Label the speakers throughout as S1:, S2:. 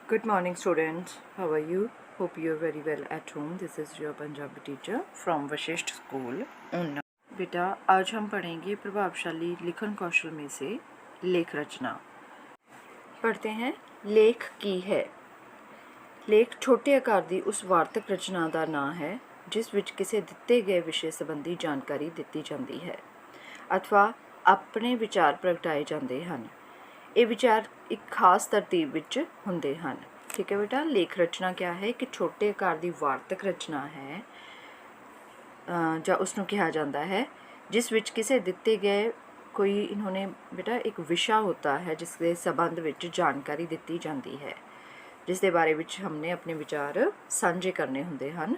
S1: Good morning, students. How are you? Hope you are very well at home. This is your Punjabi teacher from Vashisht School, Una. बेटा, आज हम पढ़ेंगे प्रभावशाली लिखन कौशल में से लेख रचना। पढ़ते हैं। लेख की है। लेख छोटे आकार दी उस वार्तक रचना का नाम है जिस विच किसी दिते गए विषय संबंधी जानकारी दी जाती है अथवा अपने विचार प्रगटाए जाते हैं। ये विचार एक खास तरतीब विच हुंदे हन। ठीक है बेटा, लेख रचना क्या है कि छोटे आकार की वार्तक रचना है ਜਾਂ उसनों कहा जाता है जिस विच किसी दिते गए कोई इन्होंने बेटा एक विषय होता है जिसके संबंध विच जानकारी दी जाती है जिसके बारे विच हमने अपने विचार साझे करने होंदे हन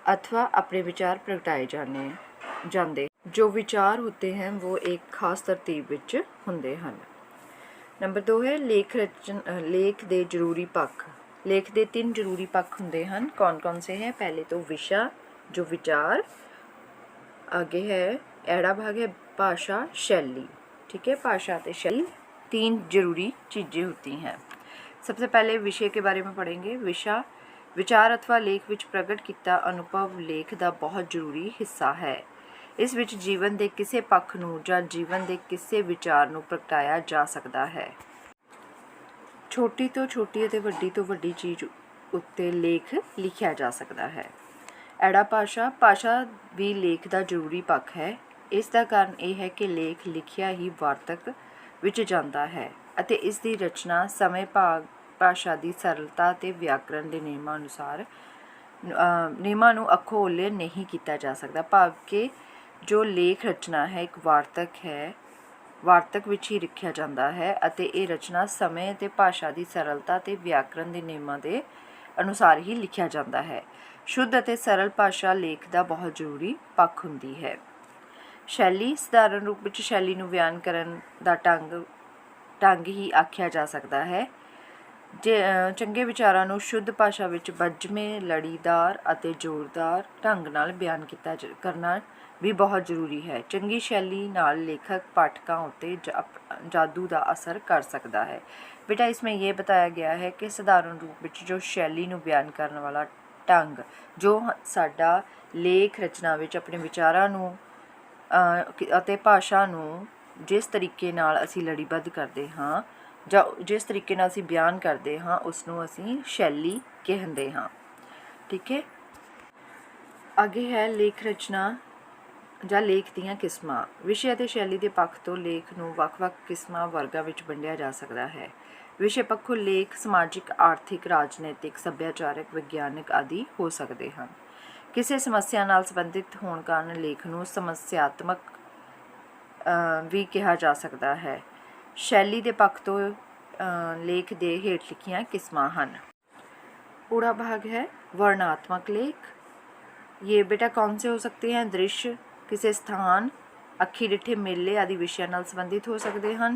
S1: अथवा अपने विचार प्रगटाए जाते जो विचार होते हैं वो एक खास तरतीब विच हुंदे हन। नंबर 2 है लेख दे जरूरी पक्ष। लेख दे 3 जरूरी पक्ष होंदे हन। कौन कौन से हैं? पहले तो विषय जो विचार, आगे है एड़ा भाग है भाषा शैली। ठीक है, भाषा ते शैली 3 जरूरी चीज़ें होती हैं। सबसे पहले विषय के बारे में पढ़ेंगे। विषय विचार अथवा लेख विच प्रगट किया अनुभव लेख का बहुत जरूरी हिस्सा है। इस विच जीवन के किसी पक्ष नूं जां जीवन के किसी विचार नूं प्रगटाया जा सकता है। छोटी तो छोटी अते वड्डी तो वड्डी चीज़ उत्ते लेख लिखिया जा सकता है। एड़ा भाषा भी लेख का जरूरी पक्ष है। इसका कारण यह है कि लेख लिखिया ही वार्तक विच जाता है अते इसकी रचना समय भाग भाषा की सरलता ते व्याकरण के नियमां अनुसार नियमां नूं अखों ओले नहीं किया जा सकता। भाव के जो लेख रचना है एक वार्तक है, वार्तक विच ही लिखिया जाता है अते ये रचना समय ते भाषा की सरलता ते व्याकरण के नियमां के अनुसार ही लिखिया जाता है। शुद्ध अते सरल भाषा लेख का बहुत जरूरी पक्ष हुंदी है। शैली साधारण रूप में शैली नूं बयान करन दा ढंग ही आख्या जा सकता है। चंगे विचारां नूं शुद्ध भाषा विच बजमें लड़ीदार अते जोरदार ढंग नाल बयान किया करना भी बहुत जरूरी है। चंगी शैली नाल लेखक पाठकों उत्ते जादू का असर कर सकता है। बेटा, इसमें यह बताया गया है कि साधारण रूप में जो शैली नूं बयान करने वाला ढंग जो साडा लेख रचना विच अपने विचारां नूं अते भाषा नूं जिस तरीके नाल असीं लड़ीबद्ध करते हाँ जां जिस तरीके नाल असीं बयान करते हाँ उसनूं असीं शैली कहते हाँ। ठीक है, आगे है लेख रचना ਜਾਂ लेख ਦੀਆਂ किस्मां। विषय ਅਤੇ शैली के पक्ष तो लेख ਨੂੰ ਵੱਖ-ਵੱਖ किस्मां वर्गां ਵਿੱਚ ਵੰਡਿਆ जा सकता है। विषय पक्षों लेख समाजिक आर्थिक राजनीतिक सभ्याचारक विज्ञानक आदि हो सकते हैं। किसी समस्या नाल संबंधित होने कारण लेख ਨੂੰ समस्यात्मक भी कहा जा सकता है। शैली के पक्ष तो लेख के हेठ लिखियां किस्मां हैं। पूरा भाग है वर्णनात्मक लेख। ये बेटा कौन से हो सकते हैं? दृश्य, किसी स्थान, अखी डिठे मेले आदि विषयों नाल संबंधित हो सकते हैं।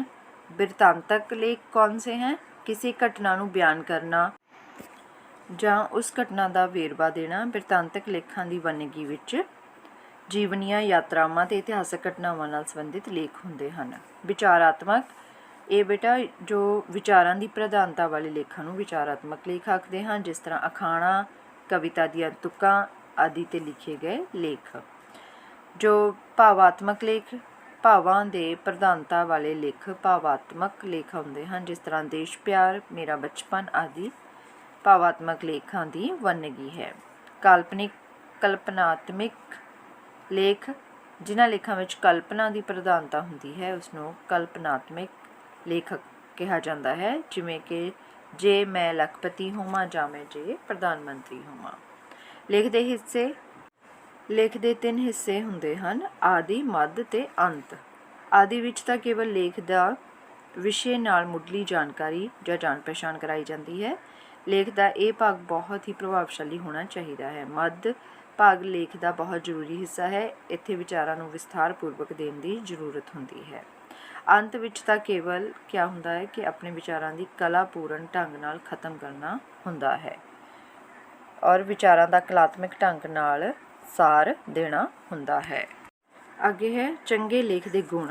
S1: बिरतांतक लेख कौन से हैं? किसी घटना नूं बयान करना जां उस घटना का वेरवा देना। बिरतांतक लेखां की वनगी विच जीवनियां यात्रावां ते इतिहासक घटनावां नाल संबंधित लेख हुंदे हन। विचारात्मक ये बेटा जो विचारां की प्रधानता वाले लेखां नूं विचारात्मक लेख आखदे हैं, जिस तरह अखाणा कविता दीआं तुकां आदि ते लिखे गए लेख। जो भावात्मक लेख भावां दे प्रधानता वाले लेख भावात्मक लेख होंदे हैं, जिस तरह देश प्यार मेरा बचपन आदि भावात्मक लेखां की वनगी है। काल्पनिक कल्पनात्मक लेख जिन्हां लेखां विच कल्पना की प्रधानता होंदी है उसनूं कल्पनात्मक लेख कहा जाता है, जिवें कि जे मैं लखपति होवां जां मैं जे प्रधानमंत्री होवां। लेख दे हिस्से लेख दे 3 हिस्से होंदे हन, आदि मध्य ते अंत। आदि विच तां केवल लेख दा विषय नाल मुढ़ली जानकारी जां जान पहचान कराई जाती है। लेख का यह भाग बहुत ही प्रभावशाली होना चाहिए है। मध्य भाग लेख का बहुत जरूरी हिस्सा है। इत्थे विचारां नूं विस्तारपूर्वक देण दी जरूरत होंदी है। अंत विच तां केवल क्या हुंदा है कि अपने विचारां दी कलापूर्ण ढंग नाल खत्म करना हुंदा है और विचारां दा कलात्मक ढंग नाल सार देना हुंदा है। आगे है चंगे लेख के गुण।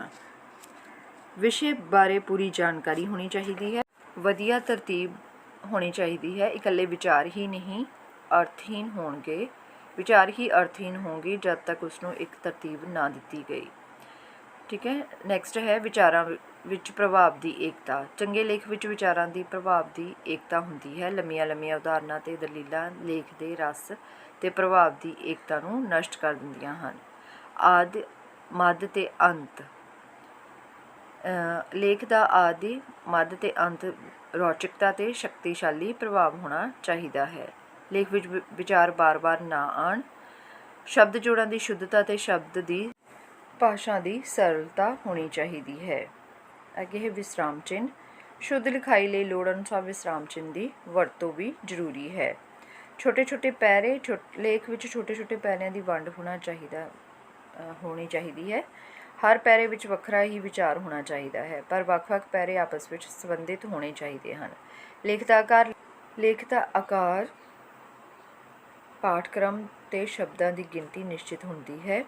S1: विषय बारे पूरी जानकारी होनी चाहिए है। वधिया तरतीब ਹੋਣੀ ਚਾਹੀਦੀ ਹੈ। ਇਕੱਲੇ ਵਿਚਾਰ ਹੀ ਨਹੀਂ ਅਰਥਹੀਨ ਹੋਣਗੇ, ਵਿਚਾਰ ਹੀ ਅਰਥਹੀਨ ਹੋਣਗੇ ਜਦ ਤੱਕ ਉਸਨੂੰ ਇੱਕ ਤਰਤੀਬ ਨਾ ਦਿੱਤੀ ਗਈ। ਠੀਕ ਹੈ। ਨੈਕਸਟ ਹੈ ਵਿਚਾਰਾਂ ਵਿੱਚ ਪ੍ਰਭਾਵ ਦੀ ਏਕਤਾ। ਚੰਗੇ ਲੇਖ ਵਿੱਚ ਵਿਚਾਰਾਂ ਦੀ ਪ੍ਰਭਾਵ ਦੀ ਏਕਤਾ ਹੁੰਦੀ ਹੈ। ਲੰਮੀਆਂ ਲੰਮੀਆਂ ਉਦਾਹਰਨਾਂ ਅਤੇ ਦਲੀਲਾਂ ਲੇਖ ਦੇ ਰਸ ਅਤੇ ਪ੍ਰਭਾਵ ਦੀ ਏਕਤਾ ਨੂੰ ਨਸ਼ਟ ਕਰ ਦਿੰਦੀਆਂ ਹਨ। ਆਦਿ ਮੱਧ ਅਤੇ ਅੰਤ। ਲੇਖ ਦਾ ਆਦਿ ਮੱਧ ਅਤੇ ਅੰਤ ਰੌਚਕਤਾ ਅਤੇ ਸ਼ਕਤੀਸ਼ਾਲੀ ਪ੍ਰਭਾਵ ਹੋਣਾ ਚਾਹੀਦਾ ਹੈ। ਲੇਖ ਵਿੱਚ ਵਿਚਾਰ ਬਾਰ-ਬਾਰ ਨਾ ਆਉਣ। ਸ਼ਬਦ ਜੋੜਾਂ ਦੀ ਸ਼ੁੱਧਤਾ ਅਤੇ ਸ਼ਬਦ ਦੀ ਭਾਸ਼ਾ ਦੀ ਸਰਲਤਾ ਹੋਣੀ ਚਾਹੀਦੀ ਹੈ। ਅੱਗੇ ਹੈ ਵਿਸਰਾਮ ਚਿੰਨ੍ਹ। ਸ਼ੁੱਧ ਲਿਖਾਈ ਲਈ ਲੋੜ ਅਨੁਸਾਰ ਵਿਸਰਾਮ ਚਿੰਨ੍ਹ ਦੀ ਵਰਤੋਂ ਵੀ ਜ਼ਰੂਰੀ ਹੈ। ਛੋਟੇ ਛੋਟੇ ਪੈਰੇ। ਲੇਖ ਵਿੱਚ ਛੋਟੇ ਛੋਟੇ ਪੈਰਿਆਂ ਦੀ ਵੰਡ ਹੋਣੀ ਚਾਹੀਦੀ ਹੈ। ਹਰ ਪੈਰੇ ਵਿੱਚ ਵੱਖਰਾ ਹੀ ਵਿਚਾਰ ਹੋਣਾ ਚਾਹੀਦਾ ਹੈ, ਪਰ ਵੱਖ-ਵੱਖ ਪੈਰੇ ਆਪਸ ਵਿੱਚ ਸੰਬੰਧਿਤ ਹੋਣੇ ਚਾਹੀਦੇ ਹਨ। ਲੇਖ ਦਾ ਆਕਾਰ ਪਾਠਕ੍ਰਮ ਅਤੇ ਸ਼ਬਦਾਂ ਦੀ ਗਿਣਤੀ ਨਿਸ਼ਚਿਤ ਹੁੰਦੀ ਹੈ।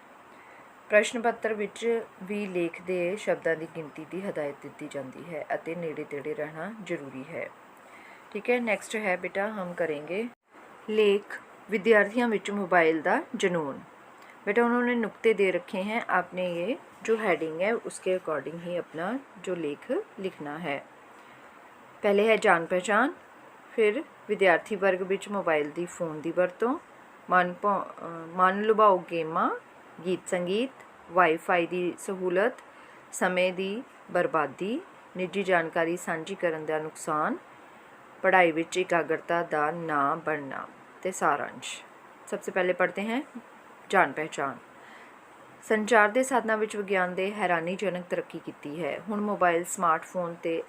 S1: ਪ੍ਰਸ਼ਨ ਪੱਤਰ ਵਿੱਚ ਵੀ ਲੇਖ ਦੇ ਸ਼ਬਦਾਂ ਦੀ ਗਿਣਤੀ ਦੀ ਹਦਾਇਤ ਦਿੱਤੀ ਜਾਂਦੀ ਹੈ ਅਤੇ ਨੇੜੇ ਤੇੜੇ ਰਹਿਣਾ ਜ਼ਰੂਰੀ ਹੈ। ठीक है। नेक्स्ट है बेटा हम करेंगे लेख विद्यार्थियों ਵਿੱਚ मोबाइल ਦਾ जुनून। बेटा उन्होंने नुक्ते दे रखे हैं, आपने ये जो हेडिंग है उसके अकॉर्डिंग ही अपना जो लेख लिखना है। पहले है जान पहचान, फिर विद्यार्थी वर्ग ਵਿੱਚ मोबाइल ਦੀ फ़ोन ਦੀ ਵਰਤੋਂ, मन लुभाऊ गेमां, गीत संगीत, वाईफाई ਦੀ सहूलत, समय ਦੀ बर्बादी, निजी जानकारी ਸਾਂਝੀ ਕਰਨ ਦਾ नुकसान, पढ़ाई ਵਿੱਚ एकाग्रता ਦਾ ना बनना ਤੇ सारांश। सबसे पहले पढ़ते हैं जान पहचान। संचार ਦੇ ਸਾਧਨਾਂ ਵਿੱਚ ਵਿਗਿਆਨ ਦੇ ਹੈਰਾਨੀਜਨਕ ਤਰੱਕੀ ਕੀਤੀ ਹੈ। ਹੁਣ ਮੋਬਾਈਲ, ਸਮਾਰਟਫੋਨ ਤੇ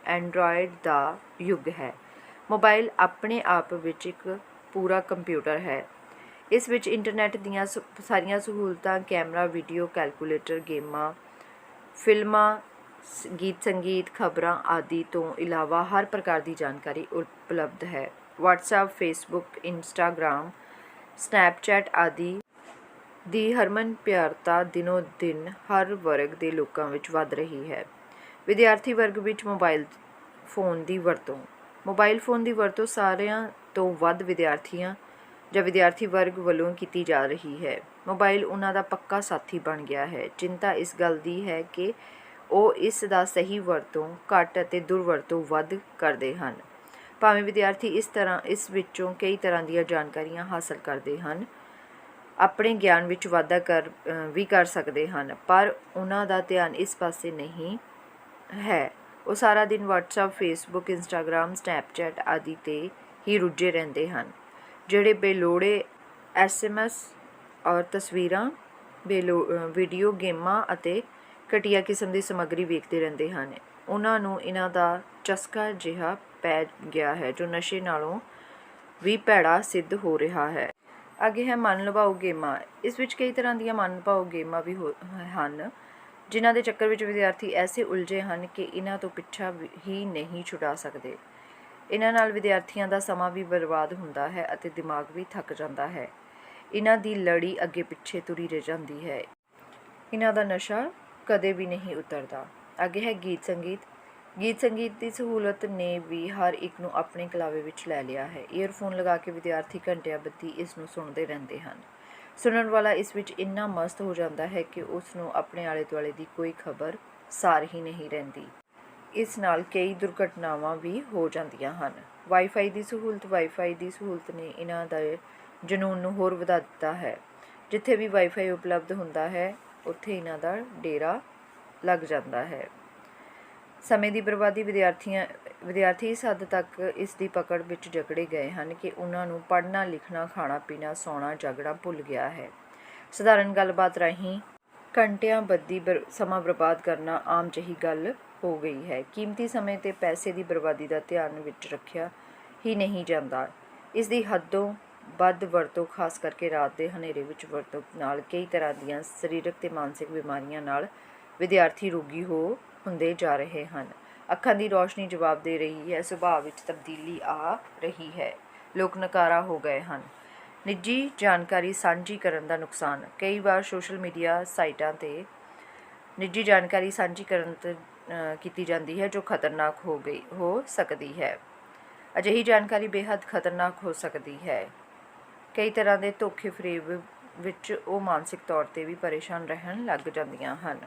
S1: ਐਂਡਰਾਇਡ ਦਾ ਯੁੱਗ ਹੈ। ਮੋਬਾਈਲ ਆਪਣੇ ਆਪ ਵਿੱਚ ਇੱਕ ਪੂਰਾ ਕੰਪਿਊਟਰ ਹੈ। ਇਸ ਵਿੱਚ ਇੰਟਰਨੈਟ ਦੀਆਂ ਸਾਰੀਆਂ ਸਹੂਲਤਾਂ, ਕੈਮਰਾ, ਵੀਡੀਓ, ਕੈਲਕੂਲੇਟਰ, ਗੇਮਾਂ, ਫਿਲਮਾਂ, ਗੀਤ ਸੰਗੀਤ, ਖਬਰਾਂ ਆਦਿ ਤੋਂ ਇਲਾਵਾ ਹਰ ਪ੍ਰਕਾਰ ਦੀ ਜਾਣਕਾਰੀ ਉਪਲਬਧ ਹੈ। ਵਟਸਐਪ, ਫੇਸਬੁੱਕ, ਇੰਸਟਾਗ੍ਰਾਮ, ਸਨੈਪਚੈਟ ਆਦਿ ਦੀ ਹਰਮਨ ਪਿਆਰਤਾ ਦਿਨੋਂ ਦਿਨ ਹਰ ਵਰਗ ਦੇ ਲੋਕਾਂ ਵਿੱਚ ਵੱਧ ਰਹੀ ਹੈ। ਵਿਦਿਆਰਥੀ ਵਰਗ ਵਿੱਚ ਮੋਬਾਈਲ ਫੋਨ ਦੀ ਵਰਤੋਂ। ਮੋਬਾਈਲ ਫੋਨ ਦੀ ਵਰਤੋਂ ਸਾਰਿਆਂ ਤੋਂ ਵੱਧ ਵਿਦਿਆਰਥੀ ਵਰਗ ਵੱਲੋਂ ਕੀਤੀ ਜਾ ਰਹੀ ਹੈ। ਮੋਬਾਈਲ ਉਹਨਾਂ ਦਾ ਪੱਕਾ ਸਾਥੀ ਬਣ ਗਿਆ ਹੈ। ਚਿੰਤਾ ਇਸ ਗੱਲ ਦੀ ਹੈ ਕਿ ਉਹ ਇਸ ਦਾ ਸਹੀ ਵਰਤੋਂ ਘੱਟ ਅਤੇ ਦੁਰਵਰਤੋਂ ਵੱਧ ਕਰਦੇ ਹਨ। ਭਾਵੇਂ ਵਿਦਿਆਰਥੀ ਇਸ ਵਿੱਚੋਂ ਕਈ ਤਰ੍ਹਾਂ ਦੀਆਂ ਜਾਣਕਾਰੀਆਂ ਹਾਸਲ ਕਰਦੇ ਹਨ, ਆਪਣੇ ਗਿਆਨ ਵਿੱਚ ਵਾਧਾ ਵੀ ਕਰ ਸਕਦੇ ਹਨ, ਪਰ ਉਹਨਾਂ ਦਾ ਧਿਆਨ ਇਸ ਪਾਸੇ ਨਹੀਂ ਹੈ। ਉਹ ਸਾਰਾ ਦਿਨ ਵਟਸਐਪ, ਫੇਸਬੁੱਕ, ਇੰਸਟਾਗ੍ਰਾਮ, ਸਨੈਪਚੈਟ ਆਦਿ 'ਤੇ ਹੀ ਰੁੱਝੇ ਰਹਿੰਦੇ ਹਨ। ਜਿਹੜੇ ਬੇਲੋੜੇ SMS ਔਰ ਤਸਵੀਰਾਂ, ਵੀਡੀਓ ਗੇਮਾਂ ਅਤੇ ਘਟੀਆ ਕਿਸਮ ਦੀ ਸਮੱਗਰੀ ਵੇਖਦੇ ਰਹਿੰਦੇ ਹਨ, ਉਹਨਾਂ ਨੂੰ ਇਹਨਾਂ ਦਾ ਚਸਕਾ ਜਿਹਾ ਪੈ ਗਿਆ ਹੈ ਜੋ ਨਸ਼ੇ ਨਾਲੋਂ ਵੀ ਭੈੜਾ ਸਿੱਧ ਹੋ ਰਿਹਾ ਹੈ। ਅੱਗੇ ਹੈ ਮਨ ਲੁਭਾਊ ਗੇਮਾਂ। ਇਸ ਵਿੱਚ ਕਈ ਤਰ੍ਹਾਂ ਦੀਆਂ ਮਨ ਲੁਭਾਊ ਗੇਮਾਂ ਵੀ ਹਨ, ਜਿਨ੍ਹਾਂ ਦੇ ਚੱਕਰ ਵਿੱਚ ਵਿਦਿਆਰਥੀ ਐਸੇ ਉਲਝੇ ਹਨ ਕਿ ਇਹਨਾਂ ਤੋਂ ਪਿੱਛਾ ਹੀ ਨਹੀਂ ਛੁਡਾ ਸਕਦੇ। ਇਹਨਾਂ ਨਾਲ ਵਿਦਿਆਰਥੀਆਂ ਦਾ ਸਮਾਂ ਵੀ ਬਰਬਾਦ ਹੁੰਦਾ ਹੈ ਅਤੇ ਦਿਮਾਗ ਵੀ ਥੱਕ ਜਾਂਦਾ ਹੈ। ਇਹਨਾਂ ਦੀ ਲੜੀ ਅੱਗੇ ਪਿੱਛੇ ਤੁਰੀ ਰਹਿ ਜਾਂਦੀ ਹੈ। ਇਹਨਾਂ ਦਾ ਨਸ਼ਾ ਕਦੇ ਵੀ ਨਹੀਂ ਉਤਰਦਾ। ਅੱਗੇ ਹੈ ਗੀਤ ਸੰਗੀਤ। ਗੀਤ ਸੰਗੀਤ ਦੀ ਸਹੂਲਤ ਨੇ ਵੀ ਹਰ ਇੱਕ ਨੂੰ ਆਪਣੇ ਕਲਾਵੇ ਵਿੱਚ ਲੈ ਲਿਆ ਹੈ। ਈਅਰਫੋਨ ਲਗਾ ਕੇ ਵਿਦਿਆਰਥੀ ਘੰਟਿਆਂ ਬੱਧੀ ਇਸ ਨੂੰ ਸੁਣਦੇ ਰਹਿੰਦੇ ਹਨ। ਸੁਣਨ ਵਾਲਾ ਇਸ ਵਿੱਚ ਇੰਨਾ ਮਸਤ ਹੋ ਜਾਂਦਾ ਹੈ ਕਿ ਉਸ ਨੂੰ ਆਪਣੇ ਆਲੇ ਦੁਆਲੇ ਦੀ ਕੋਈ ਖਬਰ ਸਾਰ ਹੀ ਨਹੀਂ ਰਹਿੰਦੀ। ਇਸ ਨਾਲ ਕਈ ਦੁਰਘਟਨਾਵਾਂ ਵੀ ਹੋ ਜਾਂਦੀਆਂ ਹਨ। ਵਾਈਫਾਈ ਦੀ ਸਹੂਲਤ ਨੇ ਇਹਨਾਂ ਦੇ ਜਨੂੰਨ ਨੂੰ ਹੋਰ ਵਧਾ ਦਿੱਤਾ ਹੈ। ਜਿੱਥੇ ਵੀ ਵਾਈਫਾਈ ਉਪਲਬਧ ਹੁੰਦਾ ਹੈ ਉੱਥੇ ਇਹਨਾਂ ਦਾ ਡੇਰਾ ਲੱਗ ਜਾਂਦਾ ਹੈ। ਸਮੇਂ ਦੀ ਬਰਬਾਦੀ। ਵਿਦਿਆਰਥੀ ਇਸ ਹੱਦ ਤੱਕ ਇਸ ਦੀ ਪਕੜ ਵਿੱਚ ਜਕੜੇ ਗਏ ਹਨ ਕਿ ਉਹਨਾਂ ਨੂੰ ਪੜ੍ਹਨਾ, ਲਿਖਣਾ, ਖਾਣਾ ਪੀਣਾ, ਸੌਣਾ, ਜਾਗਣਾ ਭੁੱਲ ਗਿਆ ਹੈ। ਸਧਾਰਨ ਗੱਲਬਾਤ ਰਾਹੀਂ ਘੰਟਿਆਂ ਬੱਧੀ ਸਮਾਂ ਬਰਬਾਦ ਕਰਨਾ ਆਮ ਜਿਹੀ ਗੱਲ ਹੋ ਗਈ ਹੈ। ਕੀਮਤੀ ਸਮੇਂ ਅਤੇ ਪੈਸੇ ਦੀ ਬਰਬਾਦੀ ਦਾ ਧਿਆਨ ਵਿੱਚ ਰੱਖਿਆ ਹੀ ਨਹੀਂ ਜਾਂਦਾ। ਇਸ ਦੀ ਹੱਦੋਂ ਵੱਧ ਵਰਤੋਂ, ਖਾਸ ਕਰਕੇ ਰਾਤ ਦੇ ਹਨੇਰੇ ਵਿੱਚ ਵਰਤੋਂ ਨਾਲ ਕਈ ਤਰ੍ਹਾਂ ਦੀਆਂ ਸਰੀਰਕ ਤੇ ਮਾਨਸਿਕ ਬਿਮਾਰੀਆਂ ਨਾਲ ਵਿਦਿਆਰਥੀ ਰੋਗੀ ਹੁੰਦੇ ਜਾ ਰਹੇ ਹਨ। ਅੱਖਾਂ ਦੀ ਰੌਸ਼ਨੀ ਜਵਾਬ ਦੇ ਰਹੀ ਹੈ, ਸੁਭਾਅ ਵਿੱਚ ਤਬਦੀਲੀ ਆ ਰਹੀ ਹੈ, ਲੋਕ ਨਕਾਰਾ ਹੋ ਗਏ ਹਨ। ਨਿੱਜੀ ਜਾਣਕਾਰੀ ਸਾਂਝੀ ਕਰਨ ਦਾ ਨੁਕਸਾਨ। ਕਈ ਵਾਰ ਸੋਸ਼ਲ ਮੀਡੀਆ ਸਾਈਟਾਂ 'ਤੇ ਨਿੱਜੀ ਜਾਣਕਾਰੀ ਸਾਂਝੀ ਕੀਤੀ ਜਾਂਦੀ ਹੈ ਜੋ ਖਤਰਨਾਕ ਹੋ ਸਕਦੀ ਹੈ। ਅਜਿਹੀ ਜਾਣਕਾਰੀ ਬੇਹੱਦ ਖਤਰਨਾਕ ਹੋ ਸਕਦੀ ਹੈ। ਕਈ ਤਰ੍ਹਾਂ ਦੇ ਧੋਖੇ ਫਰੇਬ ਵਿੱਚ ਉਹ ਮਾਨਸਿਕ ਤੌਰ 'ਤੇ ਵੀ ਪਰੇਸ਼ਾਨ ਰਹਿਣ ਲੱਗ ਜਾਂਦੀਆਂ ਹਨ।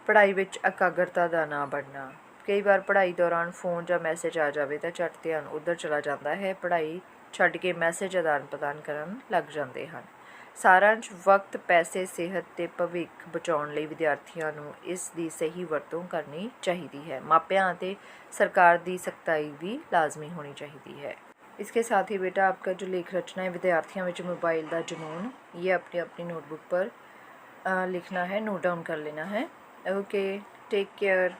S1: ਪੜ੍ਹਾਈ ਵਿੱਚ ਇਕਾਗਰਤਾ ਦਾ ਨਾ ਬਣਨਾ। ਕਈ ਵਾਰ ਪੜ੍ਹਾਈ ਦੌਰਾਨ ਫੋਨ ਜਾਂ ਮੈਸੇਜ ਆ ਜਾਵੇ ਤਾਂ ਝਟ ਧਿਆਨ ਉੱਧਰ ਚਲਾ ਜਾਂਦਾ ਹੈ। ਪੜ੍ਹਾਈ ਛੱਡ ਕੇ ਮੈਸੇਜ ਆਦਾਨ ਪ੍ਰਦਾਨ ਕਰਨ ਲੱਗ ਜਾਂਦੇ ਹਨ। ਸਾਰਾਂਸ਼, ਵਕਤ, ਪੈਸੇ, ਸਿਹਤ ਤੇ ਭਵਿੱਖ ਬਚਾਉਣ ਲਈ ਵਿਦਿਆਰਥੀਆਂ ਨੂੰ ਇਸ ਦੀ ਸਹੀ ਵਰਤੋਂ ਕਰਨੀ ਚਾਹੀਦੀ है। मापियाँ ਅਤੇ सरकार ਦੀ सख्ताई भी लाजमी होनी चाहिए है। इसके साथ ही बेटा आपका जो लेख रचना है विद्यार्थियों में मोबाइल का जुनून, ये अपनी नोटबुक पर लिखना है, नोट डाउन कर लेना है। Okay, take care.